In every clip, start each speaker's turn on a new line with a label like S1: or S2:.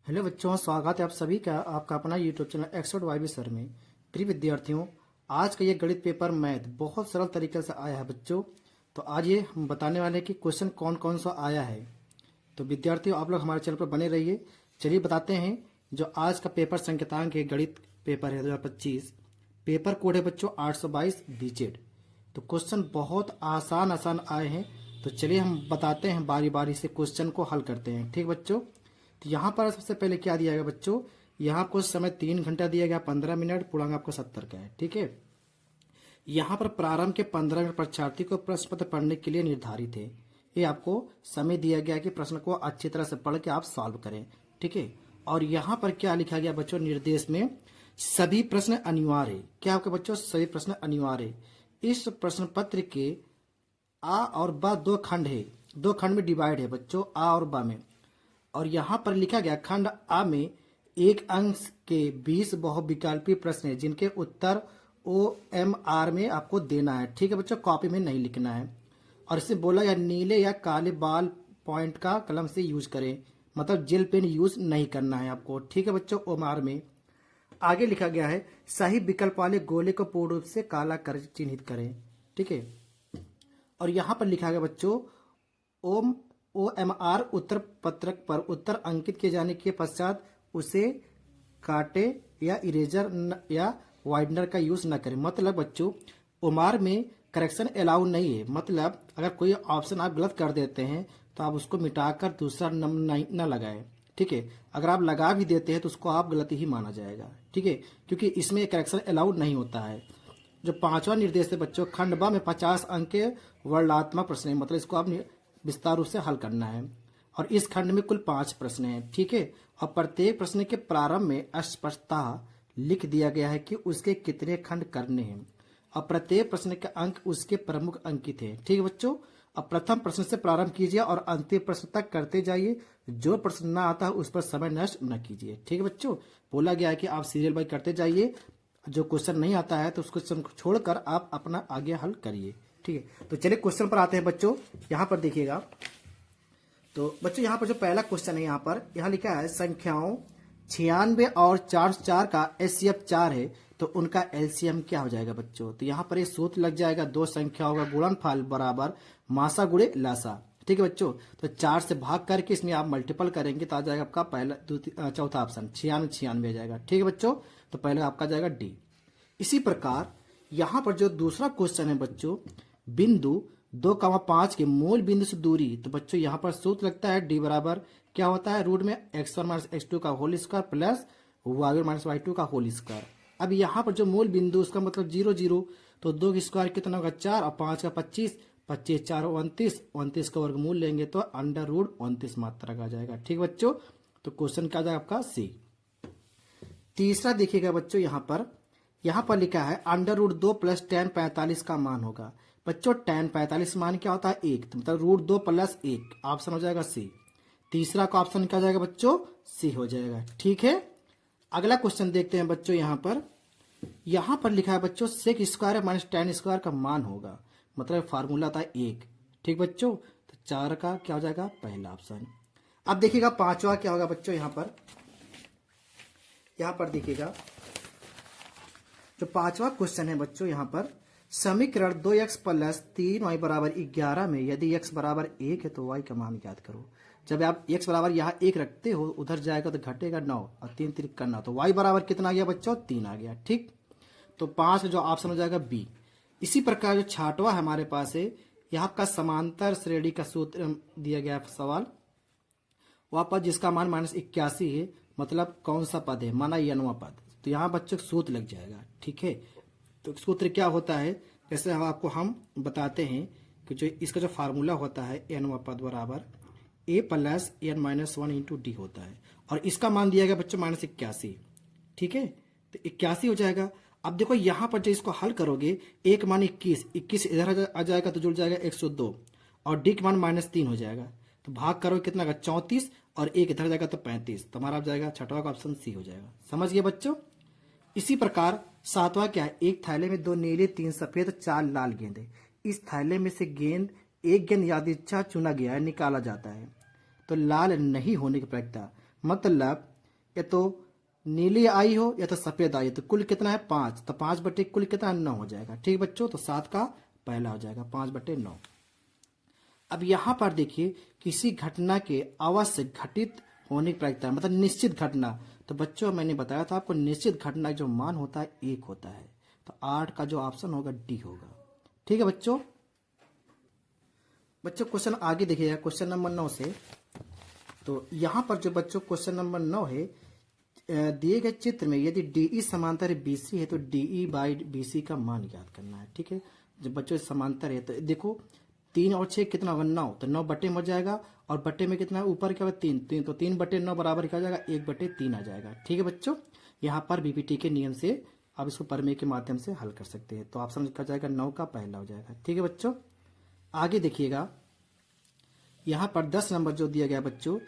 S1: Hello बच्चों, स्वागत है आप सभी का आपका अपना YouTube channel expert YB sir में। प्रिय विद्यार्थियों, आज का ये गणित पेपर मैथ बहुत सरल तरीके से आया है बच्चों। तो आज ये हम बताने वाले हैं कि क्वेश्चन कौन कौन सा आया है। तो विद्यार्थियों, आप लोग हमारे चैनल पर बने रहिए। चलिए बताते हैं। जो आज का पेपर संकेतांक है, गणित पेपर है 2025, पेपर कोड है बच्चों 822 बीजेड। तो क्वेश्चन बहुत आसान आसान आए हैं। तो चलिए हम बताते हैं, बारी बारी से क्वेश्चन को हल करते हैं। ठीक बच्चों, तो यहाँ पर सबसे पहले क्या दिया गया बच्चों, यहाँ आपको समय 3 घंटा दिया गया, 15 मिनट, पूर्णांक आपको 70 का है। ठीक है, यहाँ पर प्रारंभ के 15 मिनट परीक्षार्थी को प्रश्न पत्र पढ़ने के लिए निर्धारित है। ये आपको समय दिया गया कि प्रश्न को अच्छी तरह से पढ़ के आप सॉल्व करें। ठीक है, और यहाँ पर क्या लिखा गया बच्चों, निर्देश में सभी प्रश्न अनिवार्य है। क्या आपके बच्चों, सभी प्रश्न अनिवार्य है। इस प्रश्न पत्र के आ और ब दो खंड है, दो खंड में डिवाइड है बच्चों, आ और ब में। और यहाँ पर लिखा गया खंड आ में एक अंक के 20 बहुविकल्पीय प्रश्न है जिनके उत्तर OMR में आपको देना है। ठीक है बच्चों, कॉपी में नहीं लिखना है। और इससे बोला या नीले या काले बाल पॉइंट का कलम से यूज करें, मतलब जेल पेन यूज नहीं करना है आपको। ठीक है बच्चों, OMR में आगे लिखा गया है सही विकल्प वाले गोले को पूर्ण रूप से काला कर चिन्हित करें। ठीक है, और यहाँ पर लिखा गया बच्चों OMR उत्तर पत्रक पर उत्तर अंकित किए जाने के पश्चात उसे काटे या इरेजर या वाइडनर का यूज न करें। मतलब बच्चों, OMR में करेक्शन अलाउ नहीं है। मतलब अगर कोई ऑप्शन आप गलत कर देते हैं तो आप उसको मिटाकर दूसरा नंबर न लगाएं। ठीक है, अगर आप लगा भी देते हैं तो उसको आप गलती ही माना जाएगा। ठीक है, क्योंकि इसमें करेक्शन अलाउड नहीं होता है। जो पांचवा निर्देश है बच्चों, खंड ब में 50 अंक के वर्णात्मक प्रश्न है, मतलब इसको आप विस्तार रूप से हल करना है। और इस खंड में कुल 5 प्रश्न हैं। ठीक है, और प्रत्येक प्रश्न के प्रारंभ में स्पष्टतः लिख दिया गया है कि उसके कितने खंड करने हैं और प्रत्येक प्रश्न के अंक उसके प्रमुख अंकित हैं। ठीक है बच्चों, अब प्रथम प्रश्न से प्रारंभ कीजिए और अंतिम प्रश्न तक करते जाइए। जो प्रश्न ना आता है उस पर समय नष्ट न कीजिए। ठीक है बच्चों, बोला गया है कि आप सीरियल बाई करते जाइए। जो क्वेश्चन नहीं आता है तो उस क्वेश्चन को छोड़कर आप अपना आगे हल करिए। ठीक है, तो चलिए क्वेश्चन पर आते हैं बच्चों। यहाँ पर देखिएगा, तो बच्चों यहाँ पर जो पहला क्वेश्चन है, यहाँ लिखा है संख्याओं 96 और 404 का HCF 4 है, तो उनका LCM क्या हो जाएगा बच्चों। तो यहाँ पर ये सूत्र लग जाएगा, दो संख्याओं का गुणनफल बराबर मासा गुणे लासा। ठीक है बच्चों, तो 4 से भाग करके इसमें आप मल्टीपल करेंगे तो आ जाएगा आपका पहला चौथा ऑप्शन 96 आ जाएगा। ठीक है बच्चों, तो पहले आपका जाएगा डी। इसी प्रकार यहाँ पर जो दूसरा क्वेश्चन है बच्चों, बिंदु 2,5 के मूल बिंदु से दूरी। तो बच्चों यहाँ पर सूत्र लगता है डी बराबर क्या होता है, रूट में x1 माइनस x2 का whole square plus y1 minus y2 का होल स्क्वायर। अब यहाँ पर जो मूल बिंदु उसका मतलब 0 0, तो 2 की स्क्वायर कितना होगा 4 और 5 का 25, 25 4 29, 29 का वर्गमूल लेंगे तो अंडर रूट 29 मात्रा का आ जाएगा। ठीक बच्चों, तो क्वेश्चन क्या जाएगा आपका सी। तीसरा देखिएगा बच्चों, यहाँ पर लिखा है अंडर रूट 2 प्लस tan 45 का मान होगा। बच्चों tan 45 मान क्या होता है 1, तो मतलब रूट 2 प्लस 1, ऑप्शन हो जाएगा सी। तीसरा का ऑप्शन क्या जाएगा बच्चों, सी हो जाएगा। ठीक है, अगला क्वेश्चन देखते हैं बच्चों। यहाँ पर लिखा है बच्चों sec square minus tan square का मान होगा, मतलब फार्मूला था 1। ठीक बच्चों, तो 4 का क्या हो जाएगा पहला ऑप्शन। अब देखिएगा पांचवा क्या होगा बच्चों। यहाँ पर देखिएगा जो पांचवा क्वेश्चन है बच्चों, यहाँ पर समीकरण 2x प्लस 3y बराबर 11 में यदि x बराबर 1 है तो y का मान ज्ञात करो। जब आप x बराबर यहाँ 1 रखते हो, उधर जाएगा तो घटेगा 9 और 3 3 करना, तो y बराबर कितना आ गया बच्चों 3 आ गया। ठीक, तो 5 जो ऑप्शन हो जाएगा बी। इसी प्रकार जो छठवा हमारे पास है, यहाँ का समांतर श्रेणी का सूत्र दिया गया सवाल, वह पद जिसका मान -81 है, मतलब कौन सा पद है, माना n वां पद। तो यहाँ बच्चों सूत्र लग जाएगा। ठीक है, तो सूत्र क्या होता है, जैसे हम बताते हैं कि जो इसका जो फार्मूला होता है n वां पद बराबर a plus n minus 1 into D होता है, और इसका मान दिया गया बच्चों -81। ठीक है, तो 81 हो जाएगा। अब देखो यहाँ पर जो इसको हल करोगे, एक मान 21 इधर आ जाएगा तो जुड़ जाएगा 102, और डी का मान -3 हो जाएगा, तो भाग करो कितना का 34, और एक इधर जाएगा तो 35, तो हमारा जाएगा छठवा का ऑप्शन सी हो जाएगा। समझ गए बच्चों। इसी प्रकार सातवां क्या है, एक थैले में 2 नीले 3 सफेद 4 लाल गेंद। इस थैले में से एक गेंद यादृच्छा चुना गया है, निकाला जाता है, तो लाल नहीं होने की प्रक्रिया, मतलब या तो नीली आई हो या तो सफेद आई हो, तो कुल कितना है 5, तो 5 बटे कुल कितना 9 हो जाएगा। ठीक है बच्चों, तो 7 का पहला हो जाएगा 5/9। अब यहां पर देखिए किसी घटना के अवश्य घटित होने की प्रायिकता, मतलब निश्चित घटना, तो बच्चों मैंने बताया था आपको निश्चित घटना का जो मान होता है 1 होता है, तो 8 का जो ऑप्शन होगा डी होगा। ठीक है बच्चों। बच्चों क्वेश्चन आगे देखिएगा क्वेश्चन नंबर 9 से। तो यहां पर जो बच्चों क्वेश्चन नंबर 9 है, दिए गए चित्र में यदि डीई समांतर बीसी है तो डीई बाई बीसी का मान ज्ञात करना है। ठीक है, जब बच्चों समांतर है तो देखो 3 और 6 कितना होगा 9, तो 9 बटे में हो जाएगा, और बटे में कितना है ऊपर क्या होगा 3, तो 3/9 बराबर क्या हो जाएगा 1/3 आ जाएगा। ठीक है बच्चों, यहाँ पर बीपीटी के नियम से आप इसको प्रमेय के माध्यम से हल कर सकते हैं, तो ऑप्शन क्या जाएगा 9 का पहला हो जाएगा। ठीक है बच्चों, आगे देखिएगा यहाँ पर 10 नंबर जो दिया गया बच्चों,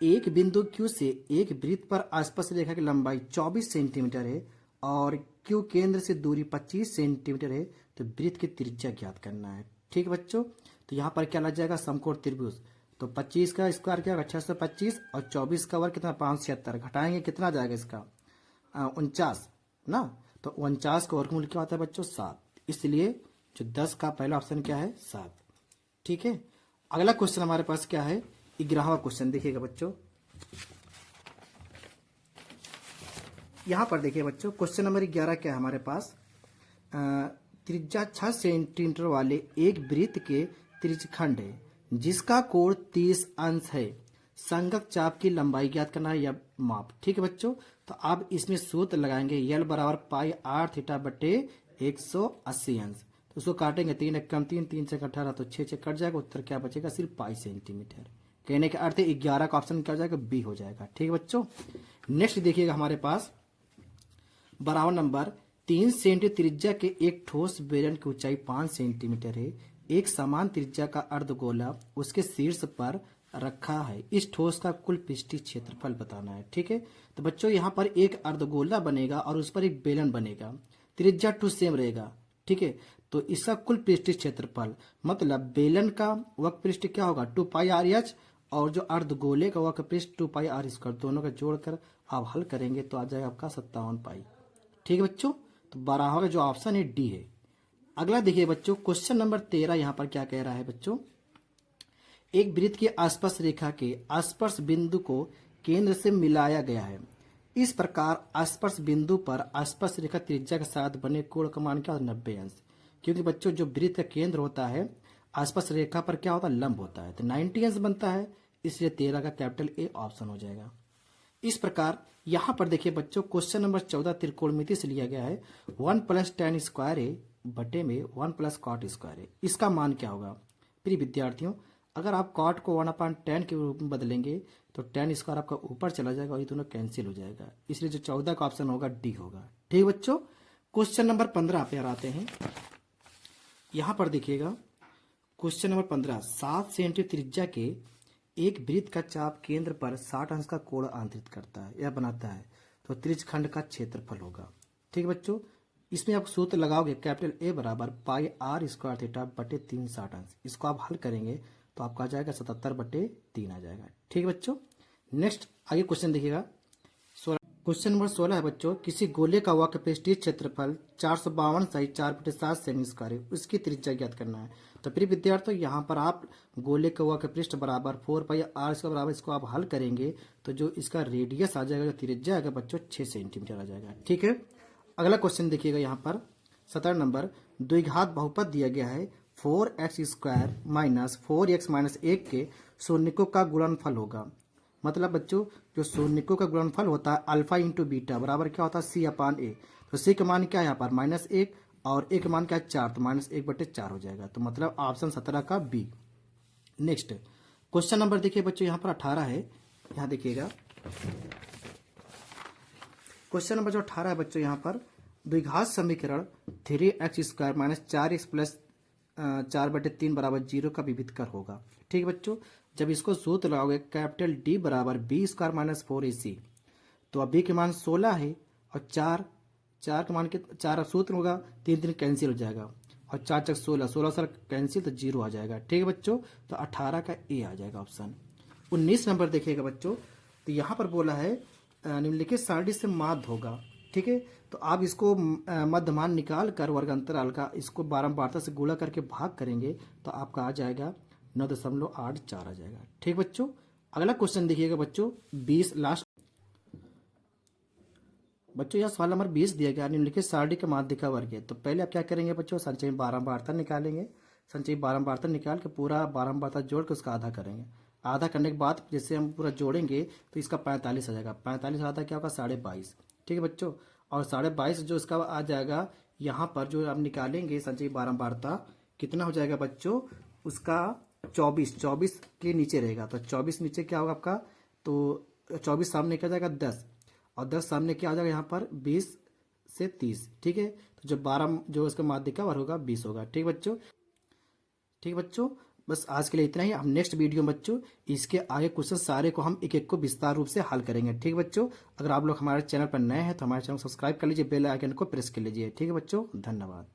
S1: एक बिंदु Q से एक वृत्त पर आसपास रेखा की लंबाई 24 सेंटीमीटर है और Q केंद्र से दूरी 25 सेंटीमीटर है, तो वृत्त की त्रिज्या ज्ञात करना है। ठीक है बच्चों, तो यहाँ पर क्या लग जाएगा समकोण त्रिभुज, तो 25 का स्क्वायर क्या होगा 625 और 24 का वर्ग कितना 576, घटाएंगे कितना आ जाएगा इसका 49 ना, तो 49 का वर्गमूल क्या होता है बच्चों 7, इसलिए जो 10 का पहला ऑप्शन क्या है 7। ठीक है, अगला क्वेश्चन हमारे पास क्या है 11वां क्वेश्चन देखिएगा बच्चों। यहां पर देखिए बच्चों क्वेश्चन नंबर 11 क्या है हमारे पास, त्रिज्या 6 सेंटीमीटर वाले एक वृत्त के त्रिज्यखंड है जिसका कोण 30 अंश है, संगत चाप की लंबाई ज्ञात करना है या माप। ठीक है बच्चों, तो आप इसमें सूत्र लगाएंगे यल बराबर पाई आर थीटा बटे 180 अंश, तो उसको काटेंगे 3 एकम 3, 3 से 18, तो 6 कट जाएगा, उत्तर क्या बचेगा सिर्फ पाई सेंटीमीटर। कहने का अर्थ है 11 का ऑप्शन क्या हो जाएगा बी हो जाएगा। ठीक है बच्चों, नेक्स्ट देखिएगा हमारे पास बराबर नंबर 3 सेंटीमीटर त्रिज्या के एक ठोस बेलन की ऊंचाई 5 सेंटीमीटर है, एक समान त्रिज्या का अर्धगोला उसके शीर्ष पर रखा है, इस ठोस का कुल पृष्ठीय क्षेत्रफल बताना है। ठीक है, तो बच्चों यहाँ पर एक अर्धगोला बनेगा और उस पर एक बेलन बनेगा, त्रिज्या 2 सेम रहेगा। ठीक है, तो इसका कुल पृष्ठीय क्षेत्रफल मतलब बेलन का वक्र पृष्ठ क्या होगा 2πr/h और जो अर्धगोले का वक्र पृष्ठ 2πr², दोनों का जोड़कर आप हल करेंगे तो आ जाएगा आपका 57 पाई। ठीक है बच्चों, तो 12 का जो ऑप्शन है डी है। अगला देखिए बच्चों क्वेश्चन नंबर 13 यहाँ पर क्या कह रहा है बच्चों, एक वृत्त की आसपास रेखा के आसपास बिंदु को केंद्र से मिलाया गया है, इस प्रकार आसपास बिंदु पर आसपास रेखा त्रिज्या के साथ बने कोण का मान क्या होता है 90 अंश, क्योंकि बच्चों जो वृत्त का केंद्र होता है आसपास रेखा पर क्या होता है लंब होता है, तो 90 अंश बनता है, इसलिए 13 का कैपिटल ए ऑप्शन हो जाएगा। इस प्रकार यहां पर देखिए बच्चों क्वेश्चन नंबर 14 त्रिकोणमिति से लिया गया है 1 + tan स्क्वायर ए बटे में 1 + cot स्क्वायर ए, इसका मान क्या होगा। प्रिय विद्यार्थियों, अगर आप cot को 1/tan के रूप में बदलेंगे तो tan स्क्वायर आपका ऊपर चला जाएगा और ये दोनों कैंसिल हो जाएगा, इसलिए जो 14 का ऑप्शन होगा डी होगा। ठीक बच्चों, क्वेश्चन नंबर 15 पे आते हैं। यहां पर देखिएगा क्वेश्चन नंबर 15, 7 सेंटीमीटर त्रिज्या के एक वृत्त का चाप केंद्र पर 60 अंश का कोण आंतरित करता है या बनाता है, तो त्रिज्यखंड का क्षेत्रफल होगा। ठीक है बच्चों, इसमें आप सूत्र लगाओगे कैपिटल ए बराबर πr² थीटा बटे 3 60 अंश, इसको आप हल करेंगे तो आपका आ जाएगा 77/3 आ जाएगा। ठीक है बच्चों, नेक्स्ट आगे क्वेश्चन देखिएगा। क्वेश्चन नंबर 16 है बच्चों, किसी गोले का वक्र पृष्ठीय क्षेत्रफल 452 साई 4/7 सेमी स्क्वायर है, उसकी त्रिज्या ज्ञात करना है। तो प्रिय विद्यार्थियों यहाँ पर आप गोले का वक्र पृष्ठ बराबर 4πr इसका बराबर इसको आप हल करेंगे तो जो इसका रेडियस आ जाएगा, जो त्रिज्या आएगा बच्चों 6 सेंटीमीटर आ जाएगा। ठीक है, अगला क्वेश्चन देखिएगा यहाँ पर 17 नंबर, द्विघात बहुपद दिया गया है 4x² - 4x - 1 के शून्यकों का गुणनफल होगा, मतलब बच्चों जो शून्यकों का गुणनफल होता है अल्फा इंटू बीटा बराबर क्या होता है c/a, तो c का मान क्या है यहाँ पर -1 और a का मान क्या है 4, तो -1/4 हो जाएगा, तो मतलब ऑप्शन 17 का बी। नेक्स्ट क्वेश्चन नंबर देखिए बच्चों यहाँ पर 18 है, यहाँ देखिएगा क्वेश्चन नंबर जो 18 है बच्चों यहाँ पर द्विघात समीकरण 3x² - 4x + 4/3 बराबर 0 का विविधकर होगा। ठीक है बच्चों, जब इसको सूत्र लगाओगे कैपिटल डी बराबर b² - 4ac, तो अब b के मान 16 है और 4 का मान 4 सूत्र होगा 3 कैंसिल हो जाएगा और 4 × 16 16 कैंसिल तो 0 आ जाएगा। ठीक है बच्चों, तो 18 का ए आ जाएगा ऑप्शन। 19 नंबर देखिएगा बच्चों, तो यहाँ पर बोला है निम्नलिखित सारणी से माध्य होगा। ठीक है, तो आप इसको मध्यमान निकाल कर वर्ग अंतराल का इसको बारंबारता से गुणा करके भाग करेंगे तो आपका आ जाएगा 9.84 आ जाएगा। ठीक बच्चों, अगला क्वेश्चन देखिएगा बच्चों 20 लास्ट। बच्चों यह सवाल नंबर 20 दिया गया, निम्नलिखित सारणी का माध्य का वर्ग है। तो पहले आप क्या करेंगे बच्चों, संचयी बारंबारता निकालेंगे। संचयी बारंबारता निकाल के पूरा बारंबारता जोड़ के उसका आधा करेंगे। आधा करने के बाद जैसे हम पूरा जोड़ेंगे तो इसका 45 आ जाएगा। 45 आधा क्या होगा 22.5। ठीक है बच्चों, और 22.5 जो इसका आ जाएगा यहाँ पर जो आप निकालेंगे संचयी बारंबारता कितना हो जाएगा बच्चों, उसका 24 के नीचे रहेगा। तो 24 नीचे क्या होगा आपका, तो 24 सामने क्या जाएगा 10, और 10 सामने क्या आ जाएगा यहाँ पर 20 से 30। ठीक है, तो जब 12 जो इसका माध्य का वर्ग होगा 20 होगा। ठीक बच्चों, ठीक बच्चों, बस आज के लिए इतना ही। हम नेक्स्ट वीडियो में बच्चों इसके आगे क्वेश्चन सारे को हम एक एक को विस्तार रूप से हल करेंगे। ठीक बच्चों, अगर आप लोग हमारे चैनल पर नए हैं तो हमारे चैनल को सब्सक्राइब कर लीजिए, बेल आइकन को प्रेस कर लीजिए। ठीक है बच्चों, धन्यवाद।